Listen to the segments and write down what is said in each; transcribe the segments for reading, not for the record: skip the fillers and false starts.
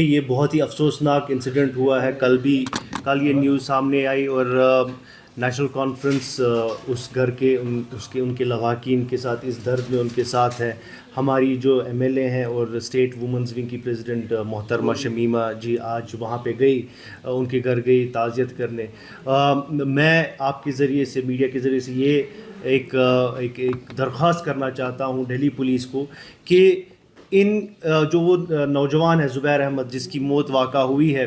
یہ بہت ہی افسوسناک انسیڈنٹ ہوا ہے. کل یہ نیوز سامنے آئی اور نیشنل کانفرنس اس گھر کے ان کے لواحقین کے ساتھ اس درد میں ان کے ساتھ ہے. ہماری جو ایم ایل اے ہیں اور اسٹیٹ وومنز ونگ کی پریزیڈنٹ محترمہ شمیمہ جی آج وہاں پہ گئی, ان کے گھر گئی تعزیت کرنے. میں آپ کے ذریعے سے, میڈیا کے ذریعے سے یہ ایک درخواست کرنا چاہتا ہوں دہلی پولیس کو کہ ان جو وہ نوجوان ہے زبیر احمد جس کی موت واقع ہوئی ہے,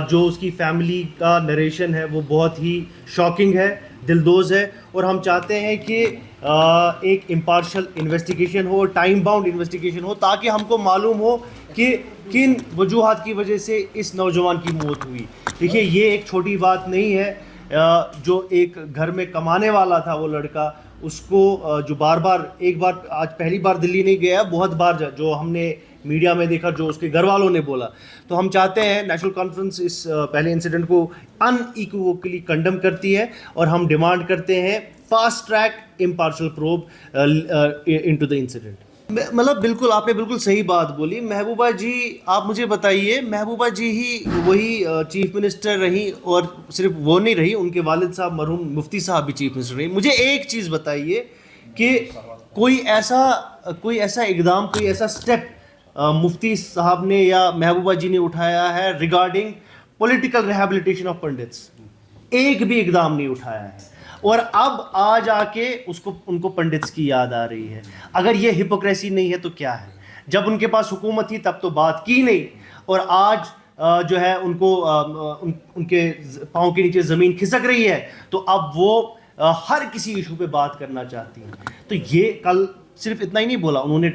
جو اس کی فیملی کا نریشن ہے وہ بہت ہی شاکنگ ہے, دلدوز ہے, اور ہم چاہتے ہیں کہ ایک امپارشل انویسٹیگیشن ہو, ٹائم باؤنڈ انویسٹیگیشن ہو, تاکہ ہم کو معلوم ہو کہ کن وجوہات کی وجہ سے اس نوجوان کی موت ہوئی. دیکھیے یہ ایک چھوٹی بات نہیں ہے. جو ایک گھر میں کمانے والا تھا وہ لڑکا, اس کو جو ایک بار آج پہلی بار دلی نہیں گیا, بہت بار جو ہم نے میڈیا میں دیکھا, جو اس کے گھر والوں نے بولا. تو ہم چاہتے ہیں نیشنل کانفرنس اس پہلے انسیڈنٹ کو ان ایکووکلی کنڈم کرتی ہے, اور ہم ڈیمانڈ کرتے ہیں fast track impartial probe into the incident. مطلب بالکل آپ نے بالکل صحیح بات بولی. محبوبہ جی, آپ مجھے بتائیے, محبوبہ جی ہی وہی چیف منسٹر رہی, اور صرف وہ نہیں رہی, ان کے والد صاحب مرحوم مفتی صاحب بھی چیف منسٹر رہی. مجھے ایک چیز بتائیے کہ کوئی ایسا اقدام, کوئی ایسا اسٹیپ مفتی صاحب نے یا محبوبہ جی نے اٹھایا ہے ریگارڈنگ پولیٹیکل ریہیبلیٹیشن آف پنڈتس؟ ایک بھی اقدام نہیں اٹھایا ہے. اور اب آج آ کے ان کو پنڈتس کی یاد آ رہی ہے. اگر یہ ہپوکریسی نہیں ہے تو کیا ہے؟ جب ان کے پاس حکومت تھی تب تو بات کی نہیں, اور آج جو ہے ان کو ان کے پاؤں کے نیچے زمین کھسک رہی ہے, تو اب وہ ہر کسی ایشو پہ بات کرنا چاہتی ہیں. تو یہ کل صرف اتنا ہی نہیں بولا, انہوں نے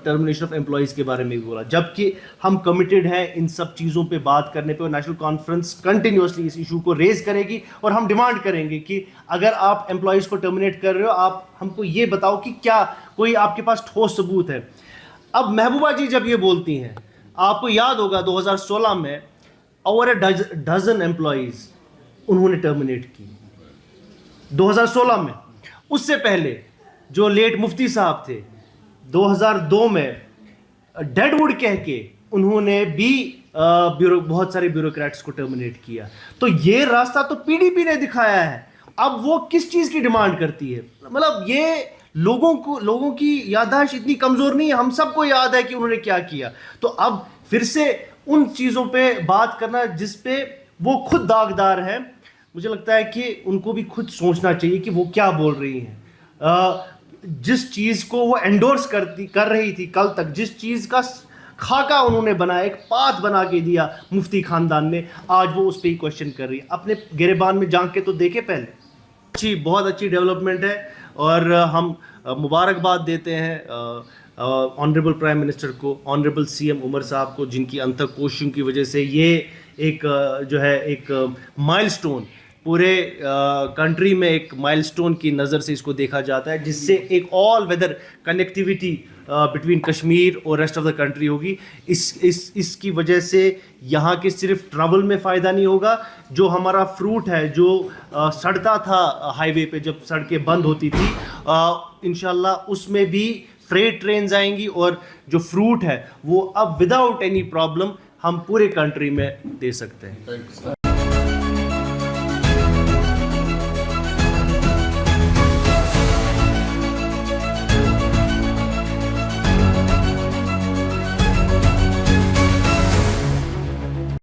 ٹرمینیشن آف امپلائیز کے بارے میں بھی بولا, جبکہ ہم کمیٹڈ ہیں ان سب چیزوں پہ بات کرنے پہ, اور نیشنل کانفرنس کنٹینیوسلی اس ایشو کو ریز کرے گی, اور ہم ڈیمانڈ کریں گے کہ اگر آپ امپلائیز کو ٹرمینیٹ کر رہے ہو, آپ ہم کو یہ بتاؤ کہ کیا کوئی آپ کے پاس ٹھوس ثبوت ہے. اب محبوبہ جی جب یہ بولتی ہیں, آپ کو یاد ہوگا 2016 میں اوور ڈزن امپلائیز انہوں نے ٹرمینیٹ کی 2016 میں. اس سے پہلے جو لیٹ مفتی صاحب تھے 2002 میں ڈیڈ ووڈ کہہ کے انہوں نے بھی بہت سارے بیوروکریٹس کو ٹرمینیٹ کیا. تو یہ راستہ تو پی ڈی پی نے دکھایا ہے. اب وہ کس چیز کی ڈیمانڈ کرتی ہے؟ مطلب یہ لوگوں کی یادداشت اتنی کمزور نہیں ہے, ہم سب کو یاد ہے کہ انہوں نے کیا کیا. تو اب پھر سے ان چیزوں پہ بات کرنا جس پہ وہ خود داغدار ہیں, مجھے لگتا ہے کہ ان کو بھی خود سوچنا چاہیے کہ وہ کیا بول رہی ہیں. جس چیز کو وہ انڈورس کر رہی تھی کل تک, جس چیز کا خاکہ انہوں نے بنایا, ایک پاتھ بنا کے دیا مفتی خاندان نے, آج وہ اس پہ ہی کوشچن کر رہی ہے. اپنے گریبان میں جھانک کے تو دیکھے پہلے. بہت اچھی ڈیولپمنٹ ہے, اور ہم مبارکباد دیتے ہیں آنریبل پرائم منسٹر کو, آنریبل سی ایم عمر صاحب کو, جن کی انتھک کوششوں کی وجہ سے یہ ایک جو ہے ایک مائل سٹون پورے کنٹری میں, ایک مائل سٹون کی نظر سے اس کو دیکھا جاتا ہے, جس سے ایک آل ویدر کنیکٹیویٹی بٹوین کشمیر اور ریسٹ آف دا کنٹری ہوگی. اس کی وجہ سے یہاں کے صرف ٹریول میں فائدہ نہیں ہوگا, جو ہمارا فروٹ ہے جو سڑتا تھا ہائی وے پہ جب سڑکیں بند ہوتی تھی, انشاءاللہ اس میں بھی فریٹ ٹرینز آئیں گی, اور جو فروٹ ہے وہ اب وداؤٹ اینی پرابلم ہم پورے کنٹری میں دے سکتے ہیں.